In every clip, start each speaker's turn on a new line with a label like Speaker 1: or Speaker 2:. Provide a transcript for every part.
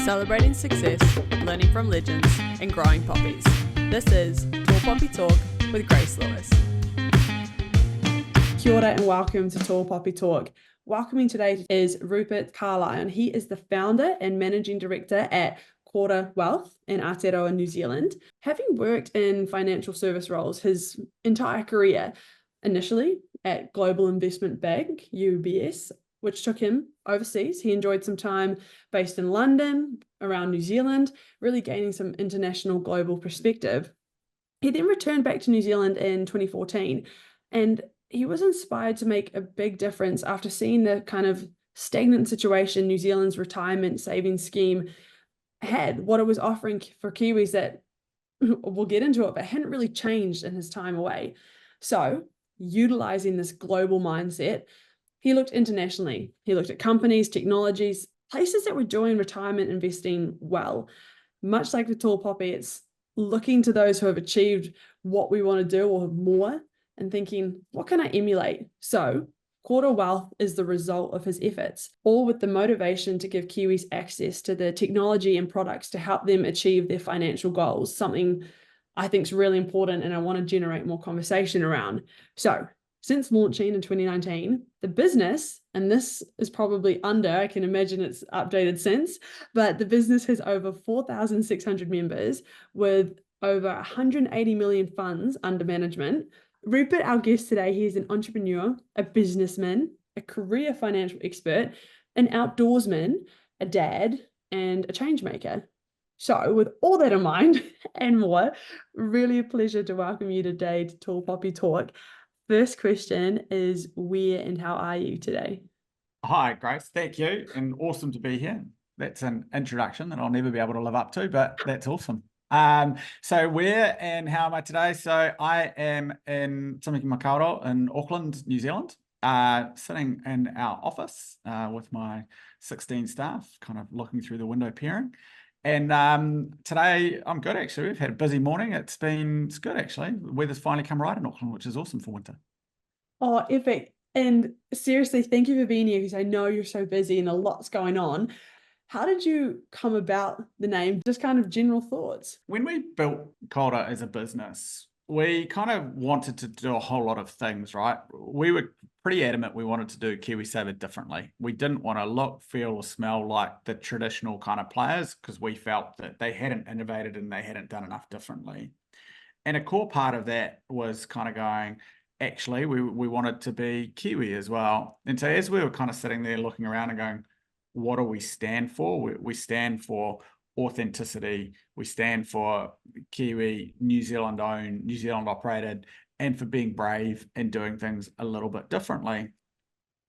Speaker 1: celebrating success, learning from legends, and growing poppies. This is Tall Poppy Talk with Grace Lewis. Kia ora and welcome to Tall Poppy Talk. Welcoming today is Rupert Carlyon. He is the founder and managing director at Kōura Wealth in Aotearoa, New Zealand. Having worked in financial service roles his entire career, initially at global investment bank UBS, which took him overseas. He enjoyed some time based in London, around New Zealand, really gaining some international global perspective. He then returned back to New Zealand in 2014, and he was inspired to make a big difference after seeing the kind of stagnant situation New Zealand's retirement savings scheme had, what it was offering for Kiwis that, we'll get into it, but hadn't really changed in his time away. So, utilizing this global mindset, he looked internationally. He looked at companies, technologies, places that were doing retirement investing well. Much like the Tall Poppy, it's looking to those who have achieved what we want to do or more and thinking, what can I emulate? So Kōura Wealth is the result of his efforts, all with the motivation to give Kiwis access to the technology and products to help them achieve their financial goals, something I think is really important and I want to generate more conversation around. So since launching in 2019, the business, and this is probably I can imagine it's updated since, but the business has over 4,600 members with over 180 million funds under management. Rupert, our guest today, he is an entrepreneur, a businessman, a career financial expert, an outdoorsman, a dad, and a change maker. So with all that in mind and more, really a pleasure to welcome you today to Tall Poppy Talk. First question is, where and how are you today?
Speaker 2: Hi, Grace. Thank you. And awesome to be here. That's an introduction that I'll never be able to live up to, but that's awesome. So where and how am I today? So I am in Tamaki Makaurau in Auckland, New Zealand, sitting in our office with my 16 staff, kind of looking through the window peering. And today I'm good, actually. We've had a busy morning. It's good, actually. The weather's finally come right in Auckland, which is awesome for winter.
Speaker 1: Oh, epic. And seriously, thank you for being here because I know you're so busy and a lot's going on. How did you come about the name? Just kind of general thoughts.
Speaker 2: When we built Kōura as a business, we kind of wanted to do a whole lot of things, right? We were pretty adamant we wanted to do KiwiSaver differently. We didn't want to look, feel, or smell like the traditional kind of players because we felt that they hadn't innovated and they hadn't done enough differently. And a core part of that was kind of going, actually, we wanted to be Kiwi as well. And so as we were kind of sitting there looking around and going, what do we stand for? We stand for authenticity. We stand for Kiwi, New Zealand owned, New Zealand operated, and for being brave and doing things a little bit differently.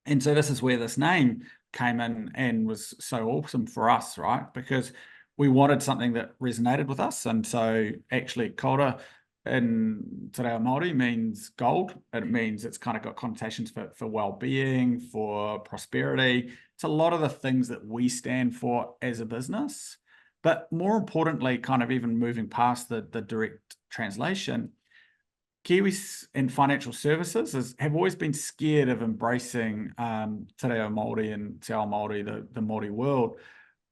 Speaker 2: And so this is where this name came in and was so awesome for us, right? Because we wanted something that resonated with us. And so actually Kōura in Te Reo Māori means gold. It means it's kind of got connotations for well-being, for prosperity. It's a lot of the things that we stand for as a business. But more importantly, kind of even moving past the direct translation, Kiwis in financial services have always been scared of embracing Te Reo Māori and Te Ao Māori, the Māori world,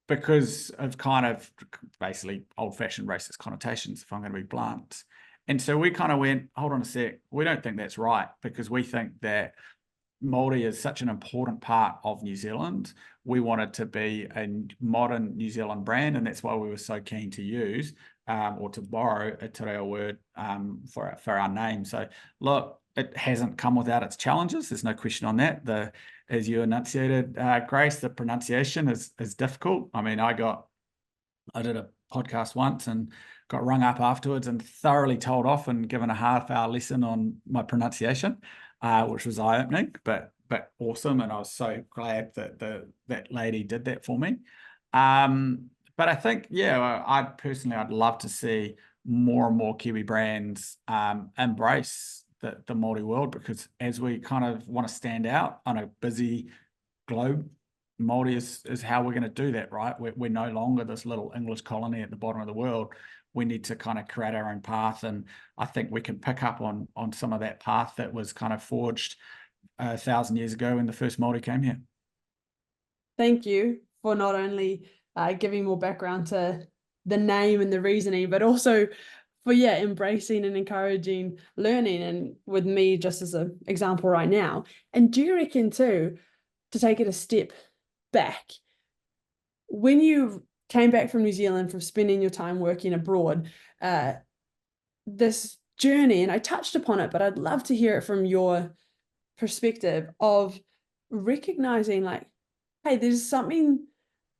Speaker 2: because of kind of basically old-fashioned racist connotations, if I'm going to be blunt. And so we kind of went, hold on a sec, we don't think that's right, because we think that Māori is such an important part of New Zealand. We wanted to be a modern New Zealand brand, and that's why we were so keen to use or to borrow a te reo word for our name. So look, it hasn't come without its challenges. There's no question on that. As you enunciated, Grace, the pronunciation is difficult. I mean, I did a podcast once and got rung up afterwards and thoroughly told off and given a half-hour lesson on my pronunciation, which was eye-opening, but awesome. And I was so glad that that lady did that for me. But I think, yeah, I'd love to see more and more Kiwi brands embrace the Māori world, because as we kind of want to stand out on a busy globe, Māori is how we're going to do that, right? We're no longer this little English colony at the bottom of the world. We need to kind of create our own path, and I think we can pick up on some of that path that was kind of forged 1,000 years ago when the first Māori came here.
Speaker 1: Thank you for not only giving more background to the name and the reasoning, but also for, yeah, embracing and encouraging learning. And with me, just as an example right now, and do you reckon too, to take it a step back, when you came back from New Zealand from spending your time working abroad, this journey, and I touched upon it, but I'd love to hear it from your perspective of recognizing like, hey, there's something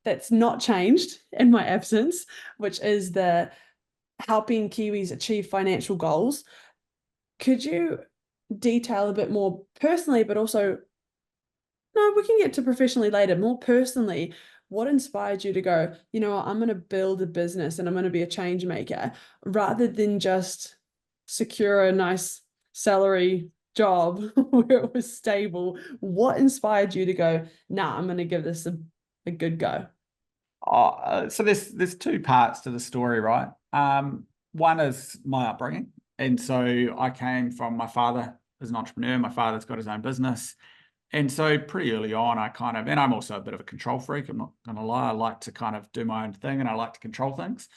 Speaker 1: that's not changed in my absence, which is the helping Kiwis achieve financial goals. Could you detail a bit more personally, but also, no, we can get to professionally later, more personally, what inspired you to go, you know what, I'm going to build a business and I'm going to be a change maker rather than just secure a nice salary job where it was stable? What inspired you to go, nah, I'm going to give this a good go?
Speaker 2: So there's two parts to the story, right? One is my upbringing. And so I came from, my father is an entrepreneur. My father's got his own business. And so pretty early on, and I'm also a bit of a control freak. I'm not going to lie. I like to kind of do my own thing and I like to control things.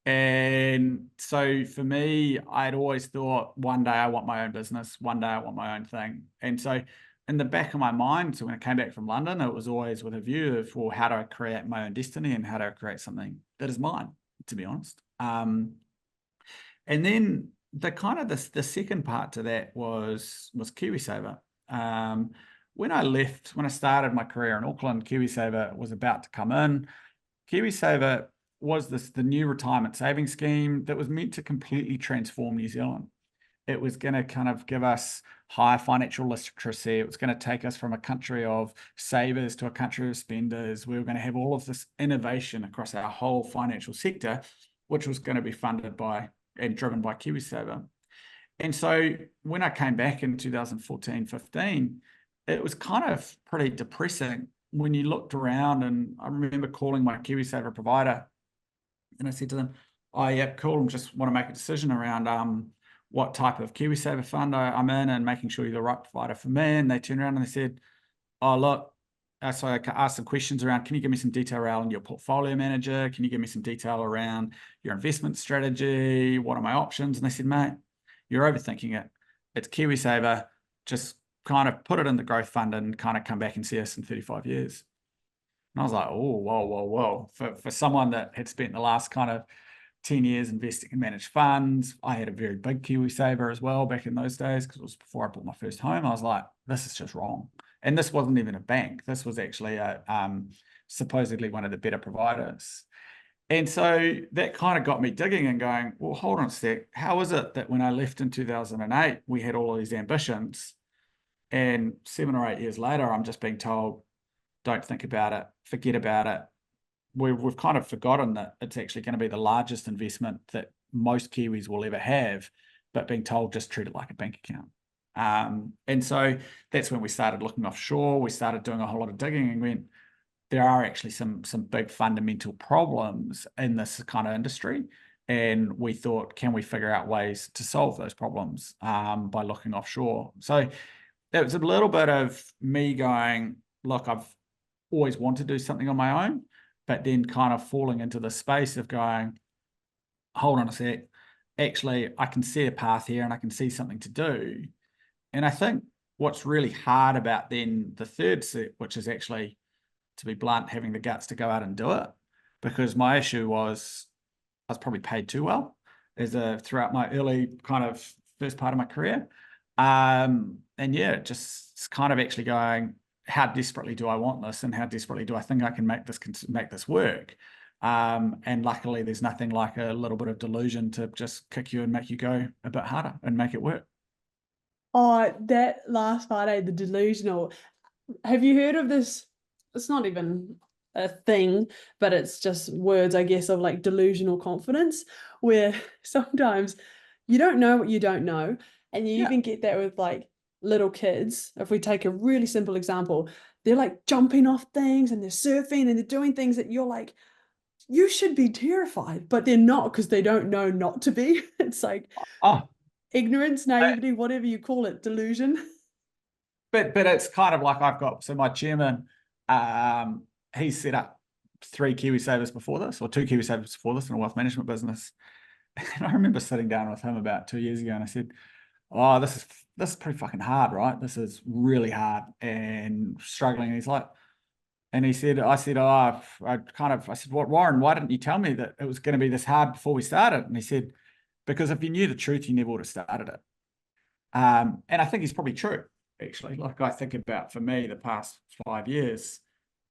Speaker 2: And so for me, I'd always thought one day I want my own business, one day I want my own thing. And so in the back of my mind, so when I came back from London, it was always with a view of, well, how do I create my own destiny and how do I create something that is mine, to be honest. And then the second part to that was KiwiSaver. When I started my career in Auckland, KiwiSaver was about to come in. KiwiSaver was the new retirement savings scheme that was meant to completely transform New Zealand. It was going to kind of give us higher financial literacy. It was going to take us from a country of savers to a country of spenders. We were going to have all of this innovation across our whole financial sector, which was going to be funded by and driven by KiwiSaver. And so when I came back in 2014-15, it was kind of pretty depressing when you looked around. And I remember calling my KiwiSaver provider and I said to them, oh, yeah, cool. I just want to make a decision around what type of KiwiSaver fund I'm in and making sure you're the right provider for me. And they turned around and they said, oh, look, so I asked some questions around, can you give me some detail around your portfolio manager? Can you give me some detail around your investment strategy? What are my options? And they said, mate, you're overthinking it. It's KiwiSaver. Just kind of put it in the growth fund and kind of come back and see us in 35 years. And I was like, oh, whoa. For someone that had spent the last kind of 10 years investing in managed funds, I had a very big KiwiSaver as well back in those days because it was before I bought my first home. I was like, this is just wrong. And this wasn't even a bank. This was actually supposedly one of the better providers. And so that kind of got me digging and going, well, hold on a sec. How is it that when I left in 2008, we had all of these ambitions, and 7 or 8 years later, I'm just being told, don't think about it, forget about it. We've kind of forgotten that it's actually going to be the largest investment that most Kiwis will ever have, but being told just treat it like a bank account. And so that's when we started looking offshore. We started doing a whole lot of digging and went, there are actually some big fundamental problems in this kind of industry. And we thought, can we figure out ways to solve those problems by looking offshore? So it was a little bit of me going, look, I've always wanted to do something on my own, but then kind of falling into the space of going, hold on a sec, actually, I can see a path here and I can see something to do. And I think what's really hard about then the third step, which is actually, to be blunt, having the guts to go out and do it, because my issue was I was probably paid too well throughout my early kind of first part of my career. And yeah, just kind of actually going, how desperately do I want this, and how desperately do I think I can make this work? And luckily, there's nothing like a little bit of delusion to just kick you and make you go a bit harder and make it work.
Speaker 1: Oh, that last Friday, the delusional. Have you heard of this? It's not even a thing, but it's just words, I guess, of like delusional confidence, where sometimes you don't know what you don't know. And you even get that with like little kids. If we take a really simple example, they're like jumping off things and they're surfing and they're doing things that you're like, you should be terrified, but they're not because they don't know not to be. It's like
Speaker 2: Oh,
Speaker 1: ignorance, naivety, whatever you call it, delusion.
Speaker 2: but it's kind of like my chairman, he set up 3 KiwiSavers before this, or 2 KiwiSavers before this in a wealth management business. And I remember sitting down with him about 2 years ago, and I said, oh, this is pretty fucking hard, right? This is really hard and struggling. And he's like, and he said, I said, oh, I said, what, Warren, why didn't you tell me that it was going to be this hard before we started? And he said, because if you knew the truth, you never would have started it. And I think he's probably true, actually. Like, I think about, for me, the past 5 years,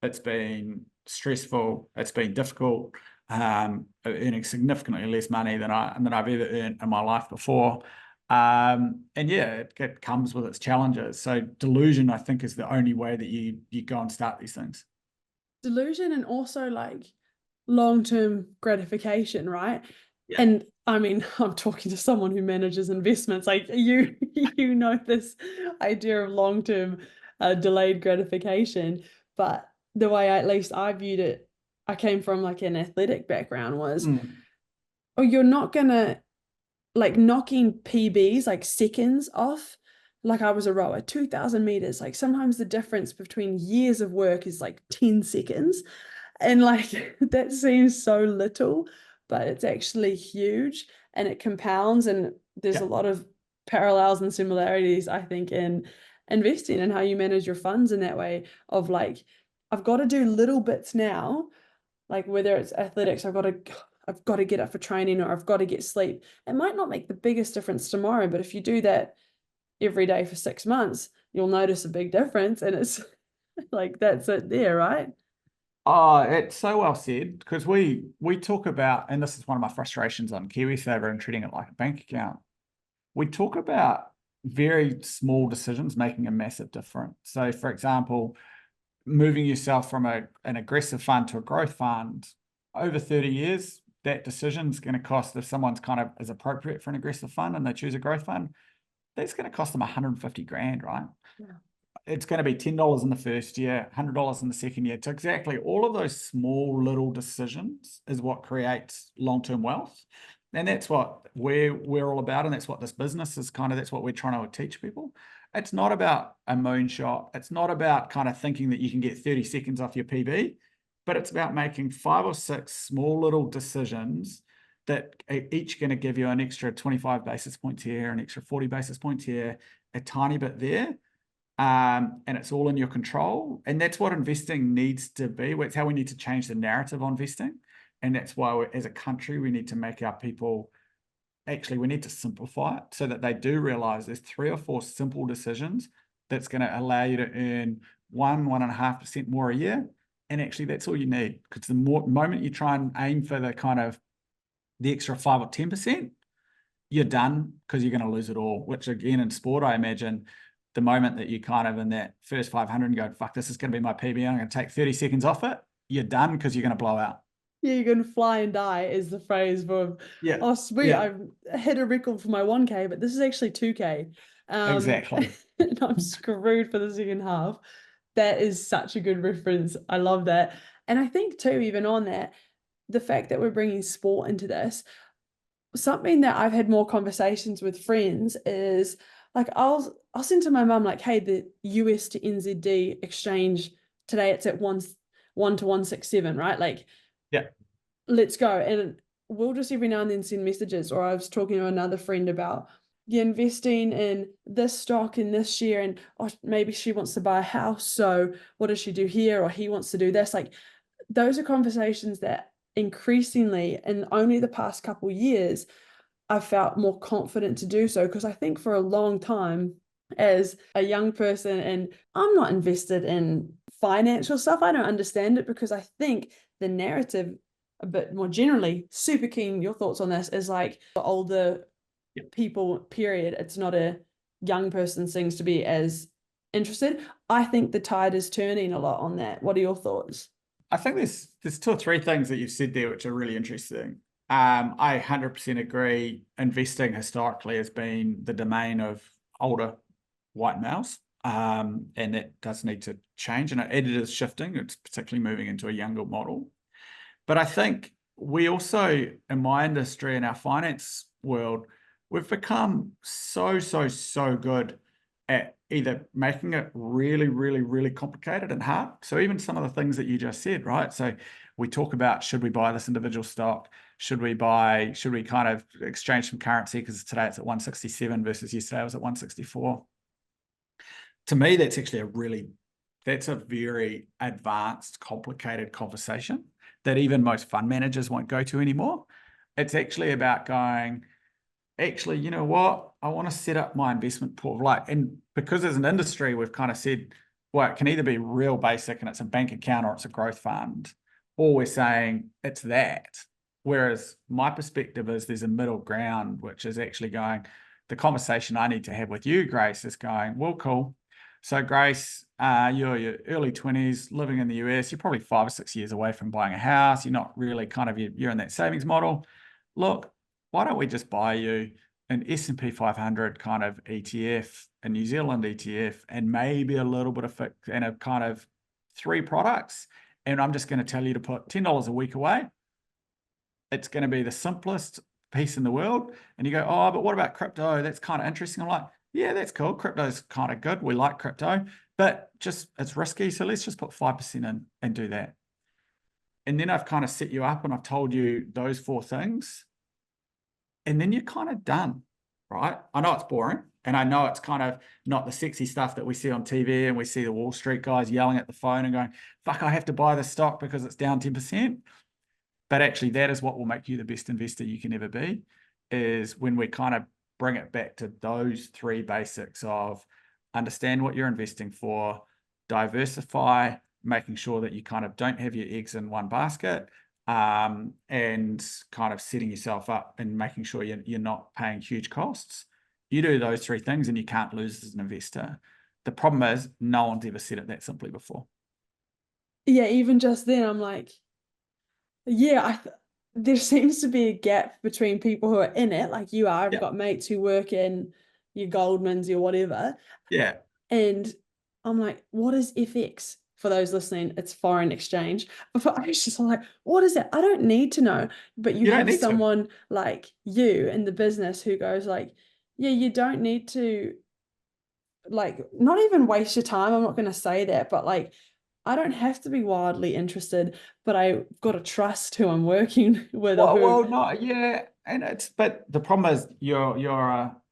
Speaker 2: it's been stressful, it's been difficult, earning significantly less money than I've ever earned in my life before. And yeah, it comes with its challenges. So delusion, I think, is the only way that you go and start these things.
Speaker 1: Delusion, and also like long-term gratification, right?
Speaker 2: Yeah.
Speaker 1: And I mean, I'm talking to someone who manages investments. Like you know this idea of long-term delayed gratification. But the way at least I viewed it, I came from like an athletic background, was, oh, you're not gonna, like, knocking PBs, like seconds off. Like, I was a rower, 2,000 meters. Like, sometimes the difference between years of work is like 10 seconds. And like, that seems so little, but it's actually huge, and it compounds. And there's a lot of parallels and similarities, I think, in investing and how you manage your funds in that way of like, I've got to do little bits now, like whether it's athletics, I've got to get up for training, or I've got to get sleep. It might not make the biggest difference tomorrow, but if you do that every day for 6 months, you'll notice a big difference. And it's like, that's it there, right?
Speaker 2: Oh, it's so well said, because we talk about, and this is one of my frustrations on KiwiSaver and treating it like a bank account. We talk about very small decisions making a massive difference. So, for example, moving yourself from an aggressive fund to a growth fund over 30 years, that decision is going to cost, if someone's kind of is appropriate for an aggressive fund and they choose a growth fund, that's going to cost them 150 grand, right?
Speaker 1: Yeah.
Speaker 2: It's going to be $10 in the first year, $100 in the second year. So exactly all of those small little decisions is what creates long-term wealth. And that's what we're all about. And that's what this business is that's what we're trying to teach people. It's not about a moonshot. It's not about kind of thinking that you can get 30 seconds off your PB, but it's about making 5 or 6 small little decisions that are each going to give you an extra 25 basis points here, an extra 40 basis points here, a tiny bit there. And it's all in your control. And that's what investing needs to be. It's how we need to change the narrative on investing. And that's why, as a country, we need to make our people, actually, we need to simplify it so that they do realize there's 3 or 4 simple decisions that's going to allow you to earn 1.5% more a year. And actually, that's all you need. Because the moment you try and aim for the extra 5 or 10%, you're done, because you're going to lose it all. Which, again, in sport, I imagine, the moment that you kind of in that first 500 and go, fuck, this is going to be my PB, I'm going to take 30 seconds off it, you're done, because you're going to blow out.
Speaker 1: Yeah, you're going to fly and die is the phrase for, oh, sweet, I've hit a record for my 1K, but this is actually 2K.
Speaker 2: Exactly.
Speaker 1: And I'm screwed for the second half. That is such a good reference. I love that. And I think too, even on that, the fact that we're bringing sport into this, something that I've had more conversations with friends is, like, I'll send to my mum, like, hey, the US to NZD exchange today, it's at 1 to 167, right? Like,
Speaker 2: yeah,
Speaker 1: let's go. And we'll just every now and then send messages. Or I was talking to another friend about, yeah, investing in this stock in this share, and oh, maybe she wants to buy a house, so what does she do here? Or he wants to do this. Like, those are conversations that increasingly, in only the past couple years, I felt more confident to do so, because I think for a long time as a young person, and I'm not invested in financial stuff, I don't understand it, because I think the narrative, a bit more generally, super keen your thoughts on this, is like the older people, period. It's not a young person's things to be as interested. I think the tide is turning a lot on that. What are your thoughts?
Speaker 2: I think there's 2 or 3 things that you've said there which are really interesting. I 100% agree. Investing historically has been the domain of older white males, and that does need to change. And it is shifting. It's particularly moving into a younger model. But I think we also, in my industry, in our finance world, we've become so good at either making it really, really, really complicated and hard. So even some of the things that you just said, right? So we talk about, should we buy this individual stock? Should we kind of exchange some currency because today it's at 167 versus yesterday it was at 164? To me, that's a very advanced, complicated conversation that even most fund managers won't go to anymore. It's actually about going, actually, you know what? I want to set up my investment portfolio. And because as an industry, we've kind of said, well, it can either be real basic and it's a bank account or it's a growth fund, or we're saying it's that. Whereas my perspective is there's a middle ground, which is actually going, the conversation I need to have with you, Grace, is going, well, cool. So Grace, you're your early 20s, living in the US, you're probably 5 or 6 years away from buying a house. You're not really you're in that savings model. Look, why don't we just buy you an S&P 500 kind of ETF, a New Zealand ETF, and maybe a little bit of FIC and a kind of 3 products. And I'm just going to tell you to put $10 a week away. It's going to be the simplest piece in the world. And you go, oh, but what about crypto? That's kind of interesting. I'm like, yeah, that's cool. Crypto's kind of good. We like crypto, but it's risky. So let's just put 5% in and do that. And then I've kind of set you up and I've told you those 4 things. And then you're kind of done, right? I know it's boring. And I know it's kind of not the sexy stuff that we see on TV and we see the Wall Street guys yelling at the phone and going, fuck, I have to buy this stock because it's down 10%. But actually, that is what will make you the best investor you can ever be, is when we kind of bring it back to those 3 basics of understand what you're investing for, diversify, making sure that you kind of don't have your eggs in one basket, and kind of setting yourself up and making sure you're not paying huge costs. You do those 3 things and you can't lose as an investor. The problem is no one's ever said it that simply before.
Speaker 1: Yeah, even just then, I'm like, yeah, there seems to be a gap between people who are in it, like you are. I've got mates who work in your Goldmans, your whatever.
Speaker 2: Yeah.
Speaker 1: And I'm like, what is FX? For those listening, it's foreign exchange. But I was just like, what is it? I don't need to know. But you have someone like you in the business who goes like, yeah, you don't need to, like, not even waste your time. I'm not going to say that, but like, I don't have to be wildly interested, but I've got to trust who I'm working with.
Speaker 2: Well, no, yeah. But the problem is you're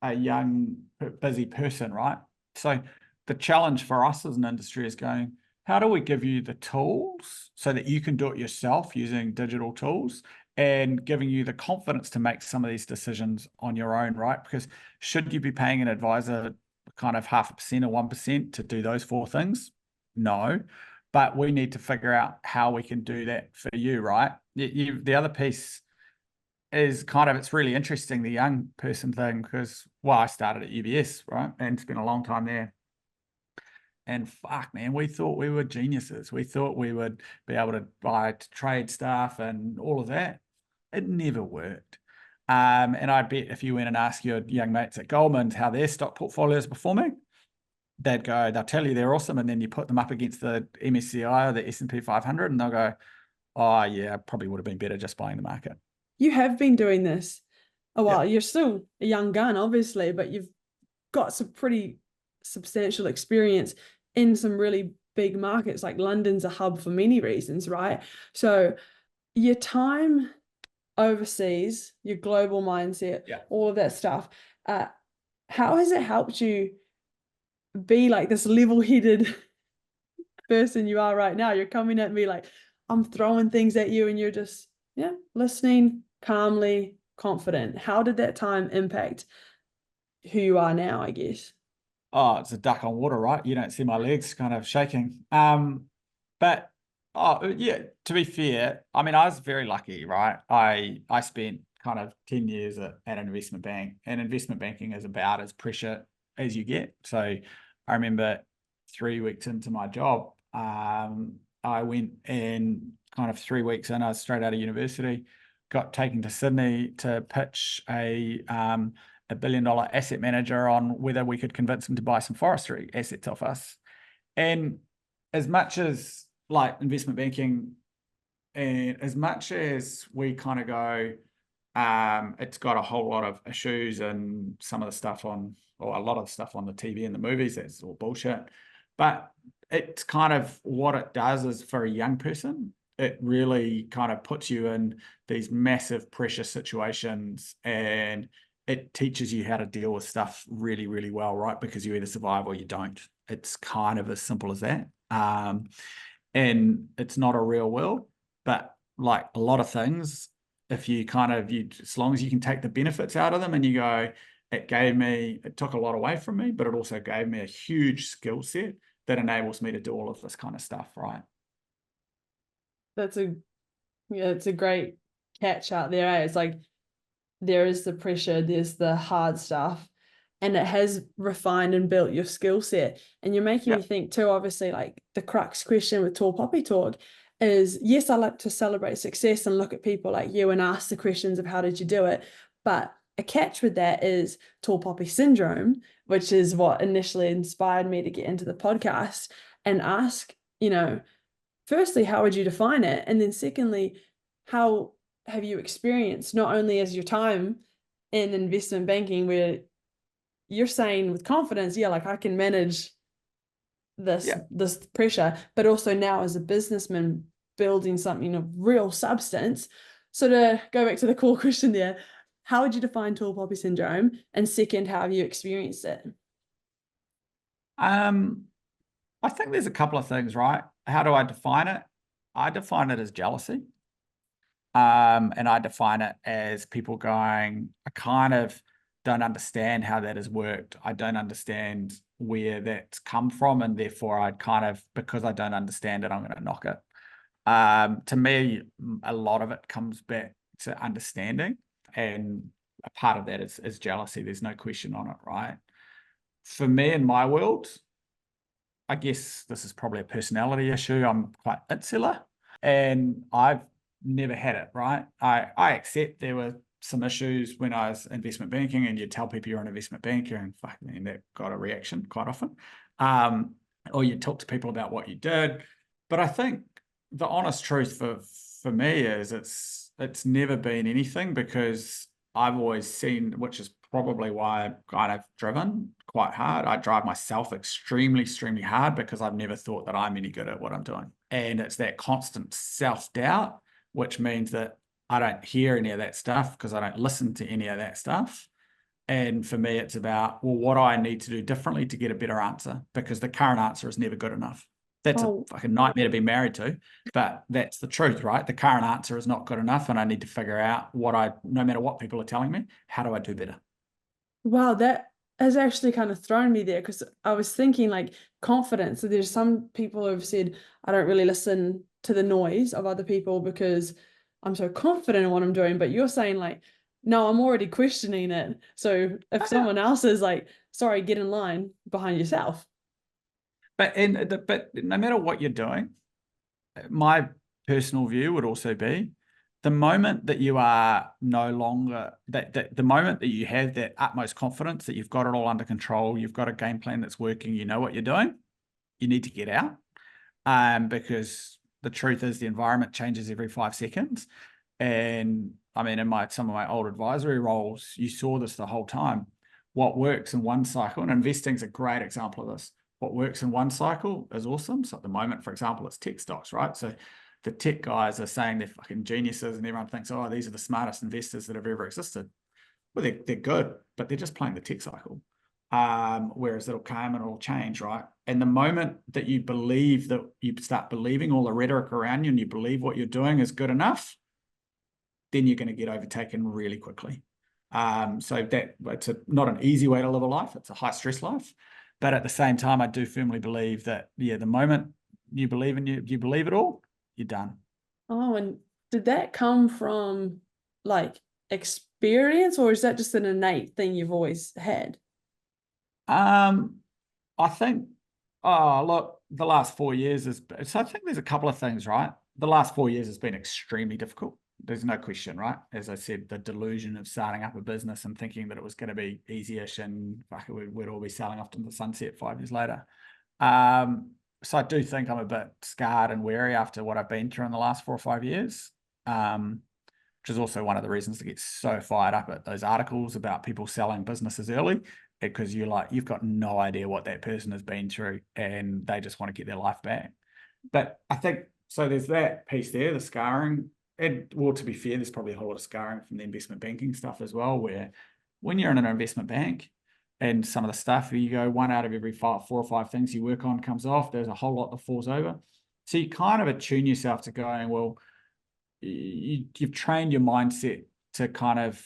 Speaker 2: a young, busy person, right? So the challenge for us as an industry is going, how do we give you the tools so that you can do it yourself using digital tools and giving you the confidence to make some of these decisions on your own, right? Because should you be paying an advisor kind of 0.5% or 1% to do those 4 things? No. But we need to figure out how we can do that for you, right? The other piece is kind of, it's really interesting, the young person thing, because, well, I started at UBS, right? And spent a long time there. And fuck, man, we thought we were geniuses. We thought we would be able to buy trade stuff and all of that. It never worked. And I bet if you went and asked your young mates at Goldman's how their stock portfolio is performing, they'll tell you they're awesome. And then you put them up against the MSCI or the S&P 500 and they'll go, oh yeah, probably would have been better just buying the market.
Speaker 1: You have been doing this a while. You're still a young gun, obviously, but you've got some pretty substantial experience in some really big markets. Like London's a hub for many reasons, right? So your time overseas, your global mindset, all of that stuff, how has it helped you be like this level-headed person you are right now? You're coming at me like I'm throwing things at you and you're just listening calmly, confident. How did that time impact who you are now, I guess?
Speaker 2: Oh, it's a duck on water, right? You don't see my legs kind of shaking. But to be fair, I mean, I was very lucky, right? I spent kind of 10 years at an investment bank, and investment banking is about as pressure as you get. So I remember 3 weeks into my job, I went and kind of 3 weeks in, I was straight out of university, got taken to Sydney to pitch a $1 billion asset manager on whether we could convince him to buy some forestry assets off us. And as much as like investment banking, and as much as we kind of go, It's got a whole lot of issues and some of the stuff or a lot of the stuff on the TV and the movies, that's all bullshit. But it's kind of what it does is for a young person, it really kind of puts you in these massive pressure situations, and it teaches you how to deal with stuff really, really well, right? Because you either survive or you don't. It's kind of as simple as that. And it's not a real world, but like a lot of things, if you as long as you can take the benefits out of them and you go, it took a lot away from me, but it also gave me a huge skill set that enables me to do all of this kind of stuff, right?
Speaker 1: It's a great catch out there. Eh? It's like there is the pressure, there's the hard stuff, and it has refined and built your skill set. And you're making me think too, obviously, like the crux question with Tall Poppy Talk is, yes, I like to celebrate success and look at people like you and ask the questions of how did you do it, but a catch with that is tall poppy syndrome, which is what initially inspired me to get into the podcast and ask, firstly, how would you define it? And then secondly, how have you experienced not only as your time in investment banking where you're saying with confidence, yeah, like I can manage this pressure, but also now as a businessman building something of real substance. So to go back to the core question there, how would you define tall poppy syndrome? And second, how have you experienced it?
Speaker 2: I think there's a couple of things, right? How do I define it? I define it as jealousy. And I define it as people going, I kind of don't understand how that has worked. I don't understand where that's come from. And therefore I'd kind of, because I don't understand it, I'm going to knock it. To me, a lot of it comes back to understanding. And a part of that is jealousy. There's no question on it, right? For me, in my world, I guess this is probably a personality issue. I'm quite insular, and I've never had it, right? I accept there were some issues when I was investment banking, and you tell people you're an investment banker, and fuck, man, that got a reaction quite often. Or you talk to people about what you did. But I think the honest truth for me is it's never been anything, because I've always seen, which is probably why I'm kind of driven quite hard. I drive myself extremely, extremely hard because I've never thought that I'm any good at what I'm doing. And it's that constant self-doubt, which means that I don't hear any of that stuff because I don't listen to any of that stuff. And for me, it's about, well, what do I need to do differently to get a better answer? Because the current answer is never good enough. That's a fucking nightmare to be married to, but that's the truth, right? The current answer is not good enough, and I need to figure out no matter what people are telling me, how do I do better?
Speaker 1: Wow, that has actually kind of thrown me there, because I was thinking like confidence. So there's some people who have said, I don't really listen to the noise of other people because I'm so confident in what I'm doing. But you're saying like, no, I'm already questioning it. So if someone else is like, sorry, get in line behind yourself.
Speaker 2: But no matter what you're doing, my personal view would also be the moment that you are no longer the moment that you have that utmost confidence that you've got it all under control, you've got a game plan that's working, you know what you're doing, you need to get out. Because the truth is the environment changes every 5 seconds. And I mean, in some of my old advisory roles, you saw this the whole time. What works in one cycle, and investing is a great example of this. What works in one cycle is awesome. So at the moment, for example, it's tech stocks, right? So the tech guys are saying they're fucking geniuses, and everyone thinks, oh, these are the smartest investors that have ever existed. Well, they're good, but they're just playing the tech cycle. Whereas it'll come and it'll change, right? And the moment that you believe that you start believing all the rhetoric around you and you believe what you're doing is good enough, then you're going to get overtaken really quickly. So it's not an easy way to live a life. It's a high stress life. But at the same time, I do firmly believe that, the moment you believe you believe it all, you're done.
Speaker 1: Oh, and did that come from like experience, or is that just an innate thing you've always had?
Speaker 2: I think, look, the last 4 years so I think there's a couple of things, right? The last 4 years has been extremely difficult. There's no question, right? As I said, the delusion of starting up a business and thinking that it was going to be easy-ish and we'd all be sailing off to the sunset 5 years later. So I do think I'm a bit scarred and wary after what I've been through in the last 4 or 5 years. which is also one of the reasons to get so fired up at those articles about people selling businesses early, because you've got no idea what that person has been through and they just want to get their life back. But I think, so there's that piece there, the scarring. And well, to be fair, there's probably a whole lot of scarring from the investment banking stuff as well, where when you're in an investment bank and some of the stuff, you go 1 out of every 4 or 5 things you work on comes off, there's a whole lot that falls over. So you kind of attune yourself to going, well, you've trained your mindset to kind of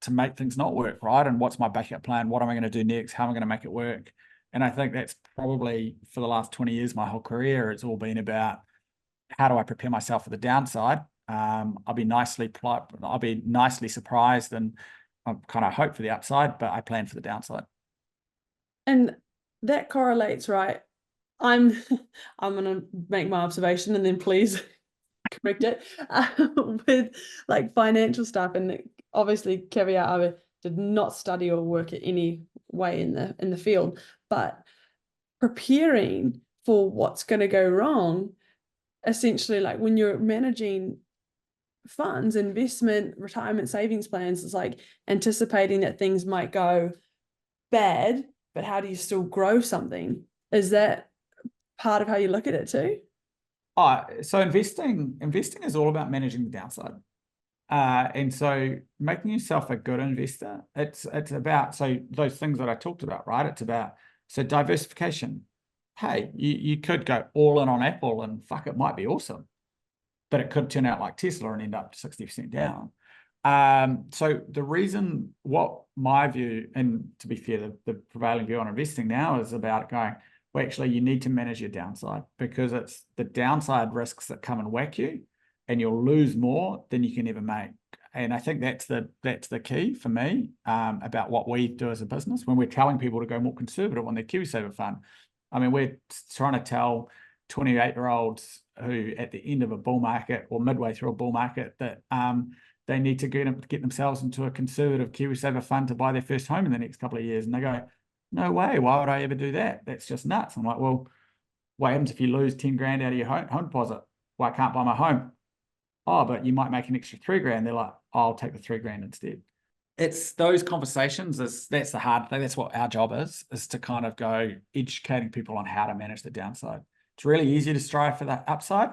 Speaker 2: to make things not work, right? And what's my backup plan? What am I going to do next? How am I going to make it work? And I think that's probably for the last 20 years, my whole career, it's all been about how do I prepare myself for the downside? I'll be nicely surprised, and I kind of hope for the upside, but I plan for the downside.
Speaker 1: And that correlates, right? I'm going to make my observation and then please correct it with like financial stuff. And obviously, caveat, I did not study or work at any way in the field, but preparing for what's going to go wrong, essentially, like when you're managing funds, investment, retirement savings plans, it's like anticipating that things might go bad, but how do you still grow something? Is that part of how you look at it too?
Speaker 2: So investing is all about managing the downside. And so making yourself a good investor, it's about, so those things that I talked about, right? It's about, so diversification. Hey, you could go all in on Apple and fuck, it might be awesome, but it could turn out like Tesla and end up 60% down. So the reason, what my view, and to be fair, the prevailing view on investing now is about going, well, actually, you need to manage your downside, because it's the downside risks that come and whack you, and you'll lose more than you can ever make. And I think that's the key for me about what we do as a business when we're telling people to go more conservative on their KiwiSaver fund. I mean, we're trying to tell 28-year-olds who at the end of a bull market or midway through a bull market that they need to get themselves into a conservative KiwiSaver fund to buy their first home in the next couple of years. And they go, no way, why would I ever do that? That's just nuts. I'm like, well, what happens if you lose 10 grand out of your home deposit? Well, I can't buy my home. Oh, but you might make an extra 3 grand. They're like, I'll take the 3 grand instead. It's those conversations, that's the hard thing. That's what our job is to kind of go educating people on how to manage the downside. It's really easy to strive for that upside,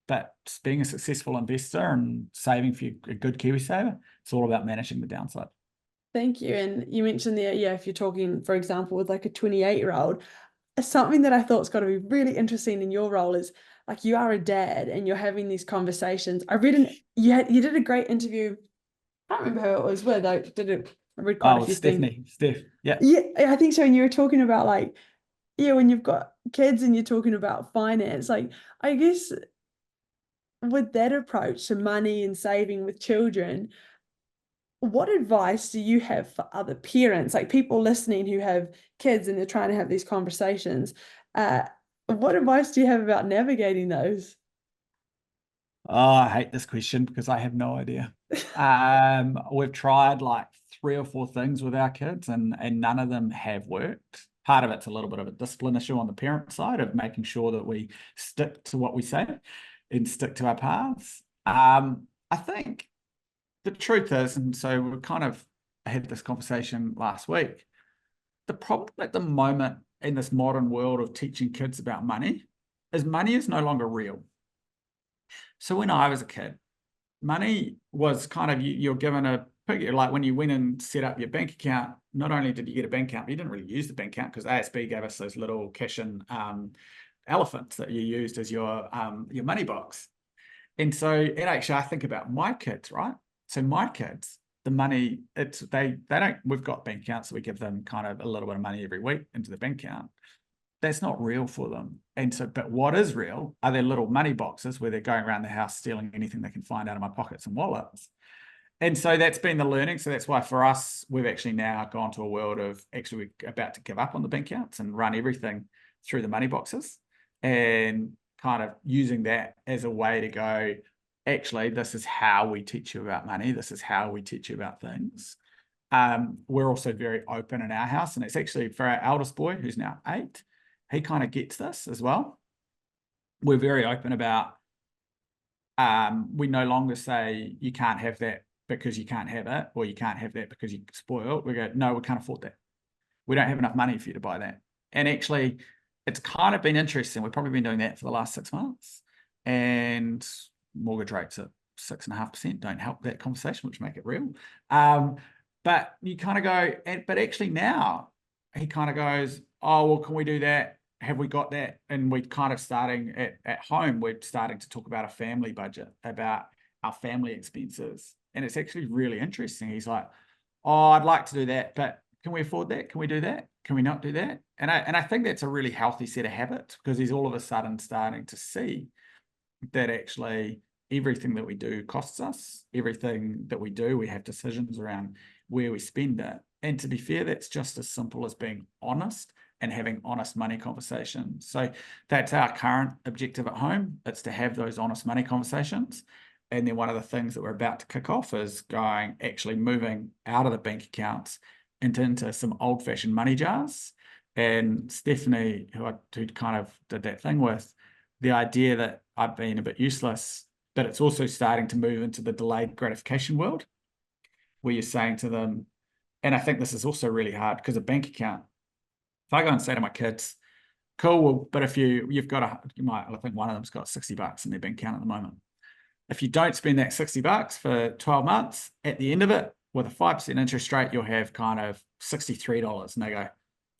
Speaker 2: but being a successful investor and saving for a good KiwiSaver, it's all about managing the downside.
Speaker 1: Thank you. And you mentioned there, yeah, if you're talking, for example, with like a 28-year-old, something that I thought's got to be really interesting in your role is like you are a dad and you're having these conversations. I read you did a great interview. I can't remember who it was with. I read quite a few things.
Speaker 2: Steph. Yeah.
Speaker 1: Yeah, I think so. And you were talking about like, yeah, when you've got kids and you're talking about finance, like I guess with that approach to money and saving with children, what advice do you have for other parents, like people listening who have kids and they're trying to have these conversations? What advice do you have about navigating those?
Speaker 2: Oh, I hate this question because I have no idea. We've tried like 3 or 4 things with our kids and none of them have worked. Part of it's a little bit of a discipline issue on the parent side of making sure that we stick to what we say and stick to our paths. I think the truth is, and so we kind of had this conversation last week, the problem at the moment in this modern world of teaching kids about money is no longer real. So when I was a kid, money was kind of, you're given a piggy, like when you went and set up your bank account, not only did you get a bank account, but you didn't really use the bank account because ASB gave us those little cash-in elephants that you used as your money box. And so, and actually I think about my kids, right? So my kids, the money, they don't, we've got bank accounts, so we give them kind of a little bit of money every week into the bank account. That's not real for them. And so, but what is real are their little money boxes where they're going around the house stealing anything they can find out of my pockets and wallets. And so that's been the learning. So that's why for us, we've actually now gone to a world of actually we're about to give up on the bank accounts and run everything through the money boxes and kind of using that as a way to go, actually, this is how we teach you about money. This is how we teach you about things. We're also very open in our house. And it's actually for our eldest boy, who's now 8, he kind of gets this as well. We're very open about We no longer say you can't have that because you can't have it, or you can't have that because you're spoiled. We go, no, we can't afford that. We don't have enough money for you to buy that. And actually, it's kind of been interesting. We've probably been doing that for the last 6 months, and mortgage rates at 6.5% don't help that conversation, which make it real. But you kind of go, but actually now he kind of goes, oh, well, can we do that? Have we got that? And we're kind of starting at home, we're starting to talk about a family budget, about our family expenses. And it's actually really interesting. He's like, oh, I'd like to do that, but can we afford that? Can we do that? Can we not do that? And I think that's a really healthy set of habits, because he's all of a sudden starting to see that actually everything that we do costs us. Everything that we do, we have decisions around where we spend it. And to be fair, that's just as simple as being honest and having honest money conversations. So that's our current objective at home. It's to have those honest money conversations. And then one of the things that we're about to kick off is actually moving out of the bank accounts into some old-fashioned money jars. And Stephanie, who kind of did that thing with, the idea that I've been a bit useless, but it's also starting to move into the delayed gratification world, where you're saying to them, and I think this is also really hard, because a bank account, if I go and say to my kids, cool, well, but if you've got I think one of them's got $60 in their bank account at the moment. If you don't spend that $60 for 12 months, at the end of it, with a 5% interest rate, you'll have kind of $63. And they go,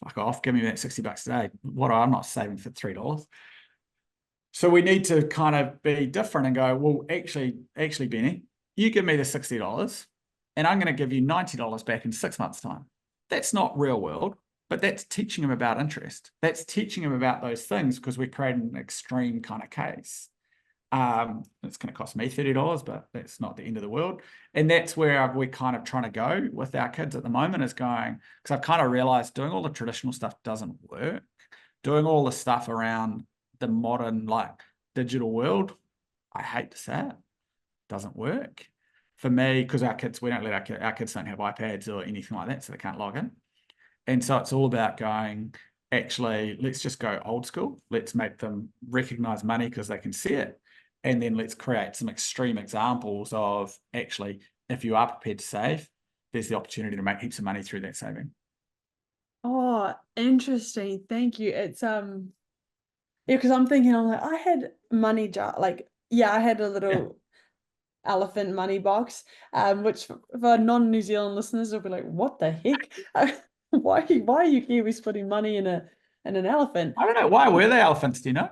Speaker 2: fuck off, give me that $60 today. I'm not saving for $3. So we need to kind of be different and go, well, actually, Benny, you give me the $60 and I'm going to give you $90 back in 6 months' time. That's not real world, but that's teaching them about interest. That's teaching them about those things, because we're creating an extreme kind of case. It's going to cost me $30, but that's not the end of the world. And that's where we're kind of trying to go with our kids at the moment, is going, because I've kind of realized doing all the traditional stuff doesn't work. Doing all the stuff around the modern, digital world, I hate to say it, doesn't work for me, because we don't let our kids don't have iPads or anything like that, so they can't log in. And so it's all about going, actually, let's just go old school. Let's make them recognize money because they can see it. And then let's create some extreme examples of, actually, if you are prepared to save, there's the opportunity to make heaps of money through that saving.
Speaker 1: Oh, interesting. Thank you. It's yeah, because I'm thinking, I'm like, I had money jar, I had a little elephant money box, which for non-New Zealand listeners will be like, what the heck? Why are you Kiwis putting money in an elephant?
Speaker 2: I don't know. Why were they elephants, do you know?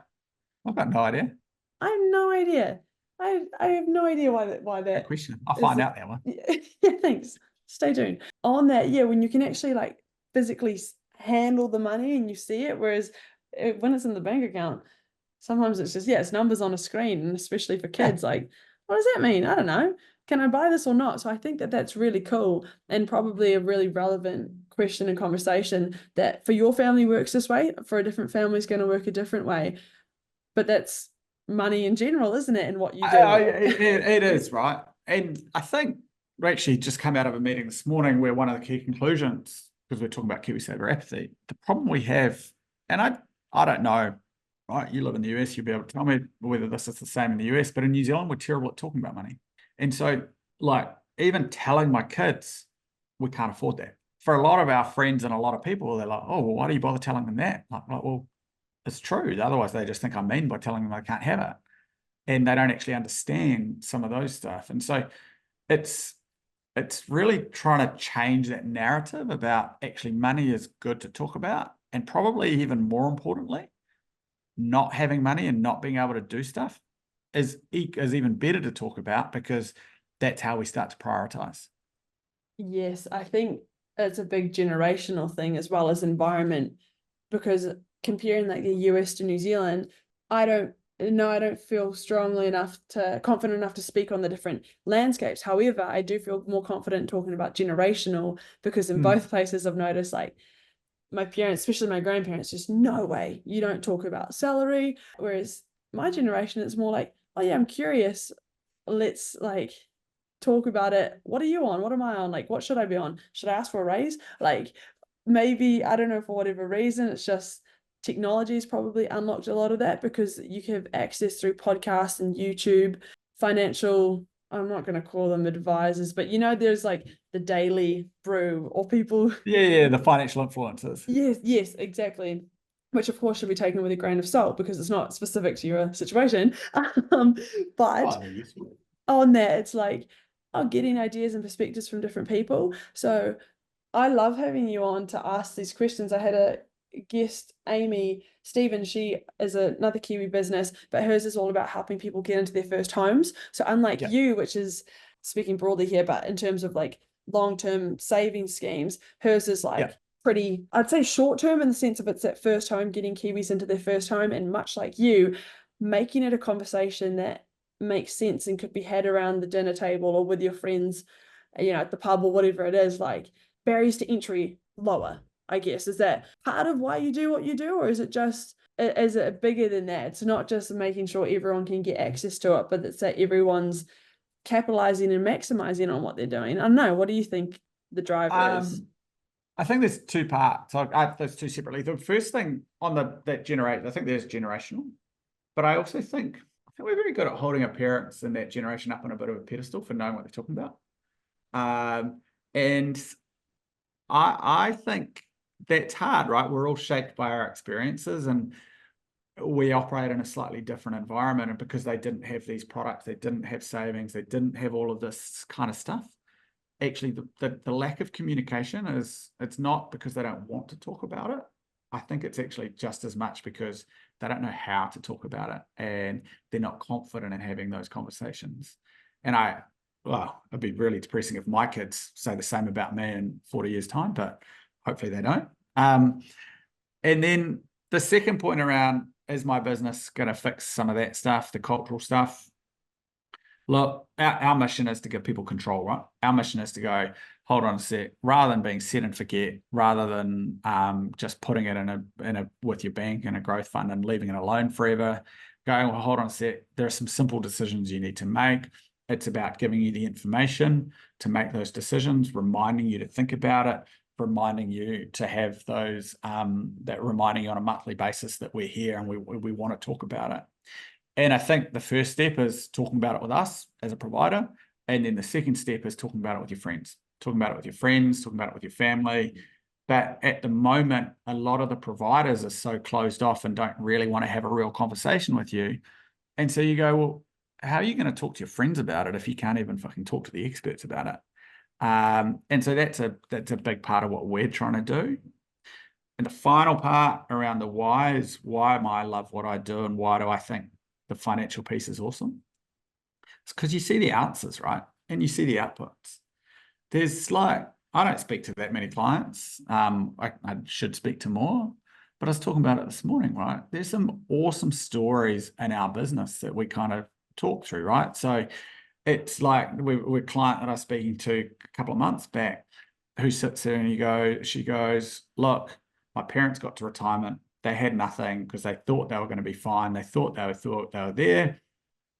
Speaker 2: I've got no idea.
Speaker 1: I have no idea. I have no idea why that.
Speaker 2: Good question. I'll find out that one.
Speaker 1: Yeah, thanks. Stay tuned. On that, yeah, when you can actually physically handle the money and you see it, whereas when it's in the bank account, sometimes it's just, it's numbers on a screen, and especially for kids, what does that mean? I don't know. Can I buy this or not? So I think that that's really cool, and probably a really relevant question and conversation that for your family works this way, for a different family is going to work a different way. But that's money in general, isn't it? And what you do.
Speaker 2: It is, right? And I think we actually just come out of a meeting this morning where one of the key conclusions, because we're talking about KiwiSaver apathy, the problem we have, and I don't know, right? You live in the US, you'll be able to tell me whether this is the same in the US, but in New Zealand, we're terrible at talking about money. And so, even telling my kids, we can't afford that. For a lot of our friends and a lot of people, they're like, oh, well, why do you bother telling them that? Well, it's true. Otherwise, they just think I'm mean by telling them I can't have it. And they don't actually understand some of those stuff. And so it's really trying to change that narrative about, actually, money is good to talk about. And probably even more importantly, not having money and not being able to do stuff is even better to talk about, because that's how we start to prioritize.
Speaker 1: Yes, I think it's a big generational thing as well as environment, because comparing the US to New Zealand, I don't feel confident enough to speak on the different landscapes. However, I do feel more confident talking about generational, because in both places I've noticed my parents, especially my grandparents, just no way, you don't talk about salary. Whereas my generation, it's more like, oh yeah, I'm curious. Let's talk about it. What are you on? What am I on? What should I be on? Should I ask for a raise? Maybe, I don't know, for whatever reason, it's just technology has probably unlocked a lot of that, because you can have access through podcasts and YouTube financial, I'm not going to call them advisors, but there's like the Daily Brew or people.
Speaker 2: Yeah, the financial influencers.
Speaker 1: Yes, exactly. Which of course should be taken with a grain of salt because it's not specific to your situation. But
Speaker 2: Oh, they're useful.
Speaker 1: on that, it's like, getting ideas and perspectives from different people. So I love having you on to ask these questions. I had a guest, Amy Stevens. She is another Kiwi business, but hers is all about helping people get into their first homes. So unlike you, which is speaking broadly here, but in terms of like long-term saving schemes, hers is like pretty, I'd say short-term in the sense of it's that first home, getting Kiwis into their first home, and much like you, making it a conversation that makes sense and could be had around the dinner table or with your friends, at the pub or whatever it is. Like, barriers to entry lower, I guess. Is that part of why you do what you do, or is it bigger than that? It's not just making sure everyone can get access to it, but it's that everyone's capitalizing and maximizing on what they're doing. I don't know. What do you think the driver is?
Speaker 2: I think there's two parts. There's two separately. The first thing on that generate, I think there's generational, but I also think we're very good at holding our parents and that generation up on a bit of a pedestal for knowing what they're talking about. And I think that's hard, right? We're all shaped by our experiences, and we operate in a slightly different environment. And because they didn't have these products, they didn't have savings, they didn't have all of this kind of stuff. Actually, the lack of communication it's not because they don't want to talk about it. I think it's actually just as much because they don't know how to talk about it, and they're not confident in having those conversations. And it'd be really depressing if my kids say the same about me in 40 years' time, but hopefully they don't. And then the second point around, is my business going to fix some of that stuff, the cultural stuff? Look, our mission is to give people control, right? Our mission is to go, hold on a sec, rather than being set and forget, rather than just putting it with your bank in a growth fund and leaving it alone forever, going, well, hold on a sec, there are some simple decisions you need to make. It's about giving you the information to make those decisions, reminding you to think about it, reminding you to have those, that reminding you on a monthly basis that we're here and we want to talk about it. And I think the first step is talking about it with us as a provider. And then the second step is talking about it with your friends, talking about it with your family. But at the moment, a lot of the providers are so closed off and don't really want to have a real conversation with you. And so you go, well, how are you going to talk to your friends about it if you can't even fucking talk to the experts about it? And so that's a big part of what we're trying to do. And the final part around the why is, why am I love what I do, and why do I think the financial piece is awesome? It's because you see the answers, right? And you see the outputs. There's like, I don't speak to that many clients. I should speak to more, but I was talking about it this morning, right? There's some awesome stories in our business that we kind of talk through, right? So it's like we're a client that I was speaking to a couple of months back who sits there and she goes, look, my parents got to retirement. They had nothing because they thought they were going to be fine. They thought they were there.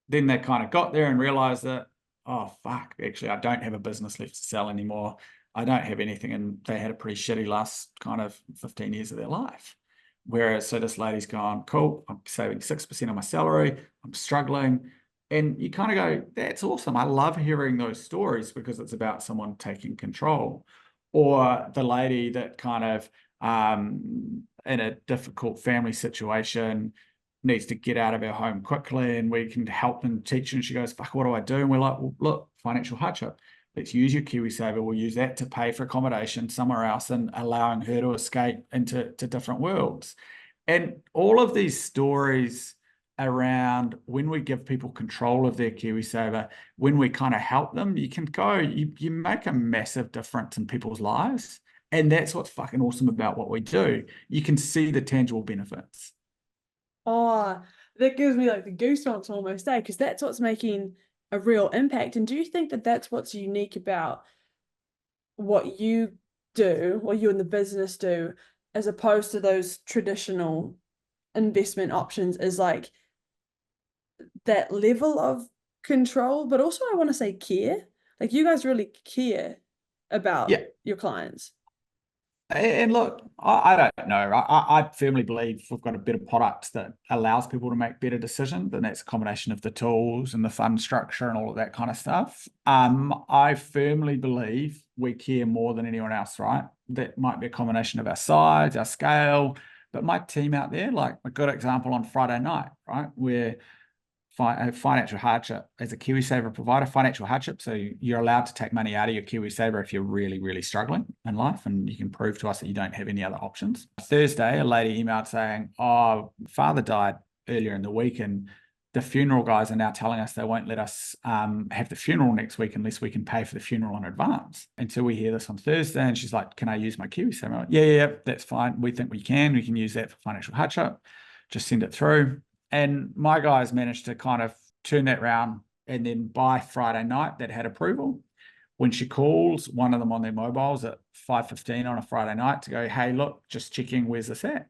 Speaker 2: Then they kind of got there and realized that, oh, fuck, actually, I don't have a business left to sell anymore. I don't have anything. And they had a pretty shitty last kind of 15 years of their life. Whereas, so this lady's gone, cool, I'm saving 6% of my salary. I'm struggling. And you kind of go, that's awesome. I love hearing those stories because it's about someone taking control. Or the lady that kind of, in a difficult family situation, needs to get out of her home quickly, and we can help and teach her. And she goes, fuck, what do I do? And we're like, well, look, financial hardship. Let's use your KiwiSaver. We'll use that to pay for accommodation somewhere else and allowing her to escape into different worlds. And all of these stories around when we give people control of their KiwiSaver, when we kind of help them, you can go, you make a massive difference in people's lives. And that's what's fucking awesome about what we do. You can see the tangible benefits.
Speaker 1: Oh, that gives me like the goosebumps almost, because that's what's making a real impact. And do you think that that's what's unique about what you do, what you and the business do, as opposed to those traditional investment options, is like that level of control, but also I want to say care. Like, you guys really care about your clients.
Speaker 2: And look, I don't know. I firmly believe we've got a better product that allows people to make better decisions, and that's a combination of the tools and the fund structure and all of that kind of stuff. I firmly believe we care more than anyone else, right? That might be a combination of our size, our scale, but my team out there, like a good example on Friday night, right? Where financial hardship as a KiwiSaver provider, financial hardship. So you're allowed to take money out of your KiwiSaver if you're really, really struggling in life, and you can prove to us that you don't have any other options. Thursday, a lady emailed saying, "Oh, father died earlier in the week, and the funeral guys are now telling us they won't let us have the funeral next week unless we can pay for the funeral in advance." And so we hear this on Thursday, and she's like, "Can I use my KiwiSaver?" I'm like, yeah, that's fine. We think we can. We can use that for financial hardship. Just send it through. And my guys managed to kind of turn that round, and then by Friday night, that had approval. When she calls one of them on their mobiles at 5:15 on a Friday night to go, "Hey, look, just checking, where's this at?"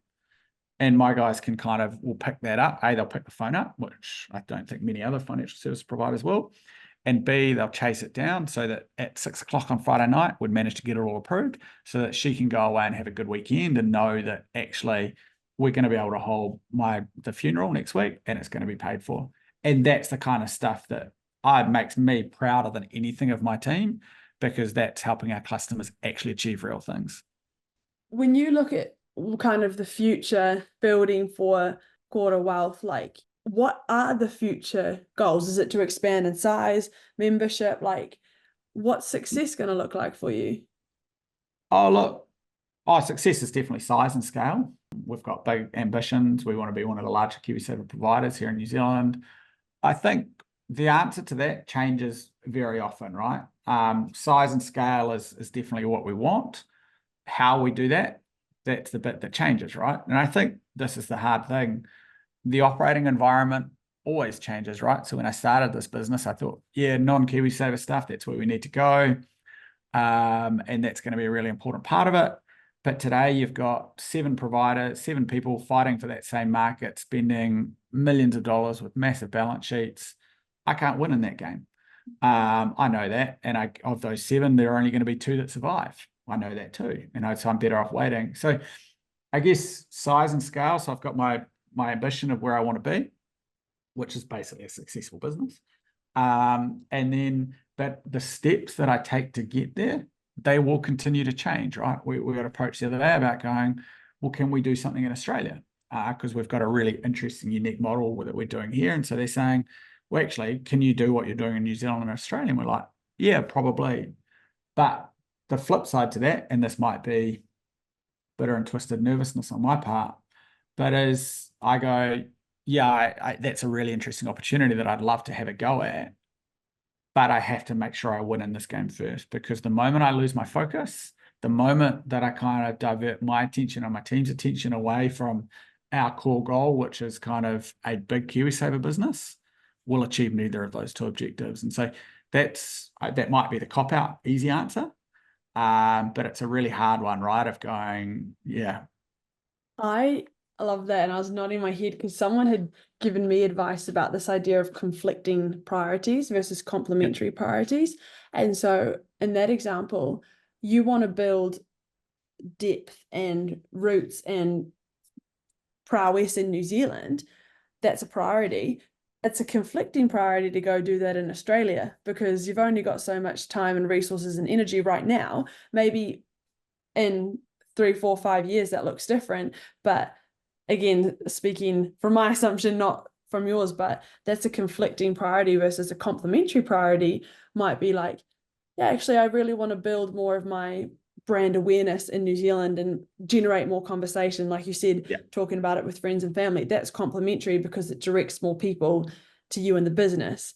Speaker 2: And my guys can will pick that up. A, they'll pick the phone up, which I don't think many other financial service providers will. And B, they'll chase it down so that at 6 o'clock on Friday night, we'd manage to get it all approved so that she can go away and have a good weekend and know that actually we're going to be able to hold the funeral next week and it's going to be paid for. And that's the kind of stuff that makes me prouder than anything of my team, because that's helping our customers actually achieve real things.
Speaker 1: When you look at kind of the future building for Kōura Wealth, like what are the future goals? Is it to expand in size, membership? Like what's success going to look like for you?
Speaker 2: Oh, look, our success is definitely size and scale. We've got big ambitions. We want to be one of the larger KiwiSaver providers here in New Zealand. I think the answer to that changes very often, right? Size and scale is definitely what we want. How we do that, that's the bit that changes, right? And I think this is the hard thing. The operating environment always changes, right? So when I started this business, I thought, yeah, non-KiwiSaver stuff, that's where we need to go. And that's going to be a really important part of it. But today you've got 7 providers, 7 people fighting for that same market, spending millions of dollars with massive balance sheets. I can't win in that game. I know that. And of those 7, there are only going to be 2 that survive. I know that too. So I'm better off waiting. So I guess size and scale. So I've got my ambition of where I want to be, which is basically a successful business. And then, but the steps that I take to get there, they will continue to change, right? We got approached the other day about going, well, can we do something in Australia? Because we've got a really interesting, unique model that we're doing here. And so they're saying, well, actually, can you do what you're doing in New Zealand and Australia? And we're like, yeah, probably. But the flip side to that, and this might be bitter and twisted nervousness on my part, but as I go, yeah, that's a really interesting opportunity that I'd love to have a go at, but I have to make sure I win in this game first, because the moment I lose my focus, the moment that I kind of divert my attention and my team's attention away from our core goal, which is kind of a big KiwiSaver business, we'll achieve neither of those 2 objectives. And so that might be the cop-out easy answer, but it's a really hard one, right? Of going, yeah.
Speaker 1: I love that. And I was nodding my head because someone had given me advice about this idea of conflicting priorities versus complementary priorities. And so in that example, you want to build depth and roots and prowess in New Zealand. That's a priority. It's a conflicting priority to go do that in Australia because you've only got so much time and resources and energy right now. Maybe in 3, 4, 5 years that looks different, but again, speaking from my assumption, not from yours, but that's a conflicting priority versus a complementary priority might be like, yeah, actually, I really want to build more of my brand awareness in New Zealand and generate more conversation. Like you said,
Speaker 2: Yeah.
Speaker 1: talking about it with friends and family, that's complementary because it directs more people to you in the business.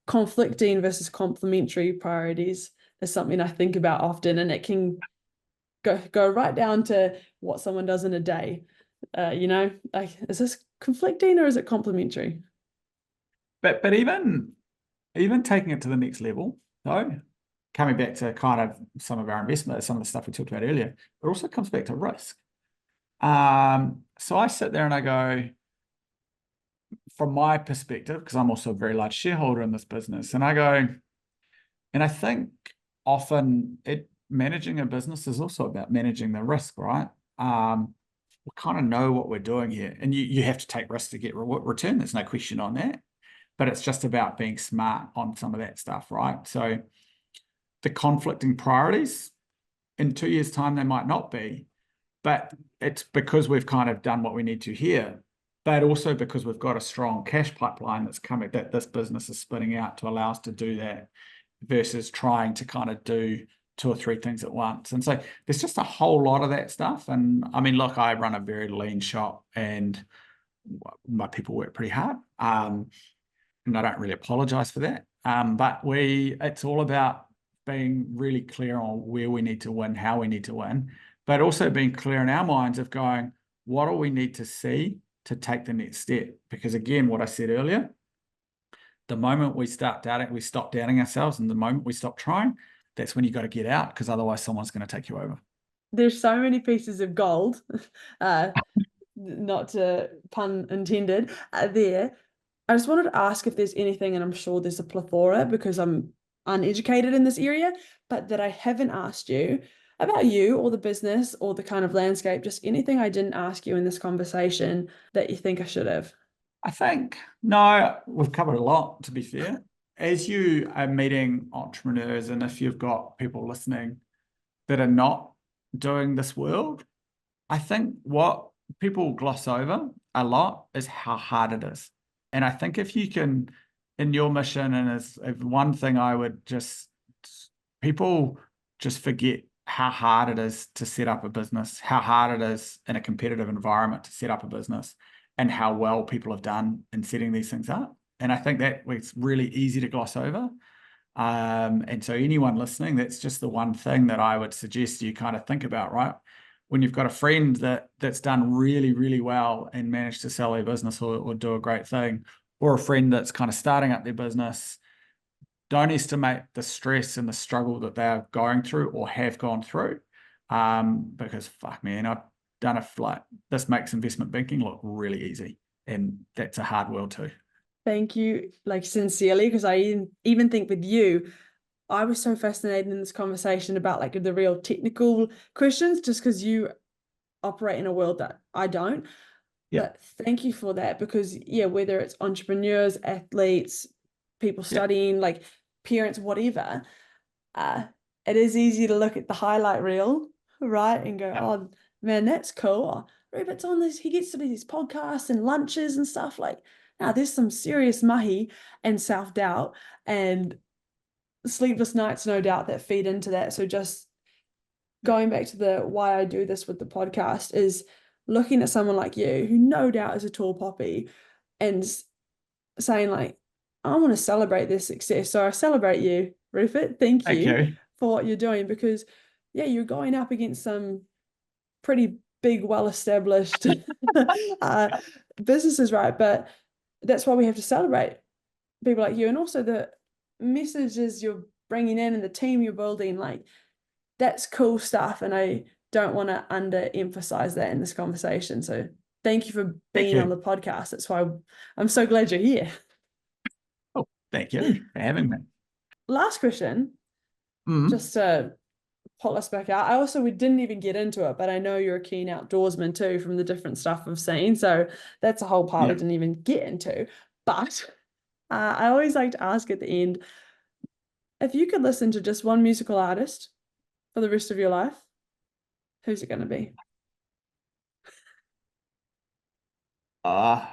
Speaker 1: Conflicting versus complementary priorities is something I think about often, and it can go right down to what someone does in a day. Like, is this conflicting or is it complementary?
Speaker 2: But even taking it to the next level, though, coming back to kind of some of our investment, some of the stuff we talked about earlier, it also comes back to risk. So I sit there and I go, from my perspective, because I'm also a very large shareholder in this business, and I go, and I think often managing a business is also about managing the risk, right? We kind of know what we're doing here, and you have to take risks to get return. There's no question on that, but it's just about being smart on some of that stuff, right? So the conflicting priorities, in 2 years' time, they might not be, but it's because we've kind of done what we need to here, but also because we've got a strong cash pipeline that's coming, that this business is spitting out to allow us to do that, versus trying to kind of do 2 or 3 things at once. And so there's just a whole lot of that stuff. And I mean, look, I run a very lean shop, and my people work pretty hard. And I don't really apologize for that. But it's all about being really clear on where we need to win, how we need to win, but also being clear in our minds of going, what do we need to see to take the next step? Because again, what I said earlier, the moment we stop doubting ourselves, and the moment we stop trying, that's when you got to get out, because otherwise someone's going to take you over.
Speaker 1: There's so many pieces of gold, not to pun intended, there. I just wanted to ask if there's anything, and I'm sure there's a plethora because I'm uneducated in this area, but that I haven't asked you about you or the business or the kind of landscape, just anything I didn't ask you in this conversation that you think I should have.
Speaker 2: I think, no, we've covered a lot, to be fair. As you are meeting entrepreneurs, and if you've got people listening that are not doing this world, I think what people gloss over a lot is how hard it is. And I think if you can, in your mission, and as one thing I would people just forget how hard it is to set up a business, how hard it is in a competitive environment to set up a business, and how well people have done in setting these things up. And I think that it's really easy to gloss over. And so anyone listening, that's just the one thing that I would suggest you kind of think about, right? When you've got a friend that's done really, really well and managed to sell their business or do a great thing, or a friend that's kind of starting up their business, don't estimate the stress and the struggle that they're going through or have gone through. Because fuck man, I've done this makes investment banking look really easy, and that's a hard world too.
Speaker 1: Thank you, like sincerely, because I even think with you, I was so fascinated in this conversation about like the real technical questions, just because you operate in a world that I don't.
Speaker 2: Yep.
Speaker 1: But thank you for that, because yeah, whether it's entrepreneurs, athletes, people studying, like parents, whatever, it is easy to look at the highlight reel, right, and go, oh man, that's cool. Oh, Rupert's on this, he gets to these podcasts and lunches and stuff. Like, now there's some serious mahi and self-doubt and sleepless nights, no doubt, that feed into that. So just going back to the why I do this with the podcast is looking at someone like you, who no doubt is a tall poppy, and saying like, I want to celebrate this success. So I celebrate you, Rupert. Thank you for what you're doing, because yeah, you're going up against some pretty big, well-established businesses, right? But that's why we have to celebrate people like you, and also the messages you're bringing in and the team you're building. Like, that's cool stuff, and I don't want to underemphasize that in this conversation. So thank you for being on the podcast. That's why I'm so glad you're here.
Speaker 2: Oh, thank you for having me.
Speaker 1: Last question, just to pull us back out. We didn't even get into it, but I know you're a keen outdoorsman too, from the different stuff we've seen. So that's a whole part we didn't even get into. But I always like to ask at the end, if you could listen to just one musical artist for the rest of your life, who's it going to be?
Speaker 2: I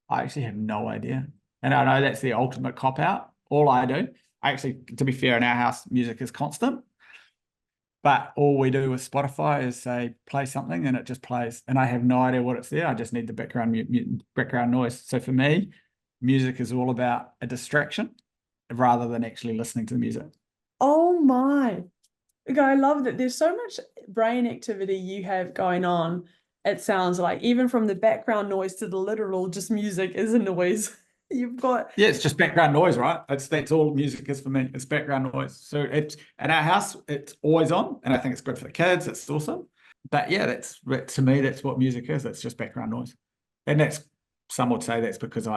Speaker 2: actually have no idea. And I know that's the ultimate cop-out. All I do, actually, to be fair, in our house, music is constant. But all we do with Spotify is say, play something, and it just plays. And I have no idea what it's there. I just need the background noise. So for me, music is all about a distraction rather than actually listening to the music.
Speaker 1: Oh my. Okay, I love that. There's so much brain activity you have going on. It sounds like, even from the background noise to the literal just music is a noise. You've got
Speaker 2: it's just background noise, right? That's all music is for me. It's background noise. So it's at our house, it's always on, and I think it's good for the kids. It's awesome. But yeah, to me, that's what music is. It's just background noise, and some would say that's because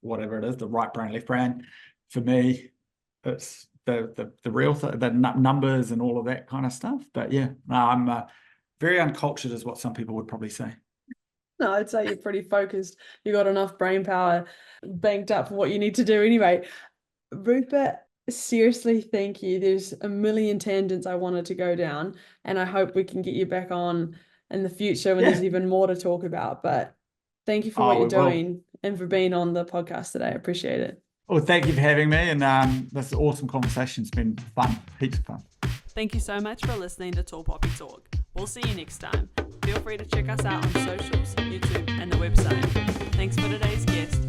Speaker 2: whatever it is, the right brain, left brain. For me, it's the real the numbers and all of that kind of stuff. But yeah, no, I'm very uncultured, is what some people would probably say.
Speaker 1: No, I'd say you're pretty focused. You got enough brain power banked up for what you need to do anyway. Rupert, seriously, thank you. There's a million tangents I wanted to go down, and I hope we can get you back on in the future when there's even more to talk about. But thank you for what you're doing and for being on the podcast today. I appreciate it.
Speaker 2: Well, thank you for having me, and this awesome conversation. It's been fun, heaps of fun.
Speaker 1: Thank you so much for listening to Tall Poppy Talk. We'll see you next time. Feel free to check us out on socials, YouTube, and the website. Thanks for today's guest.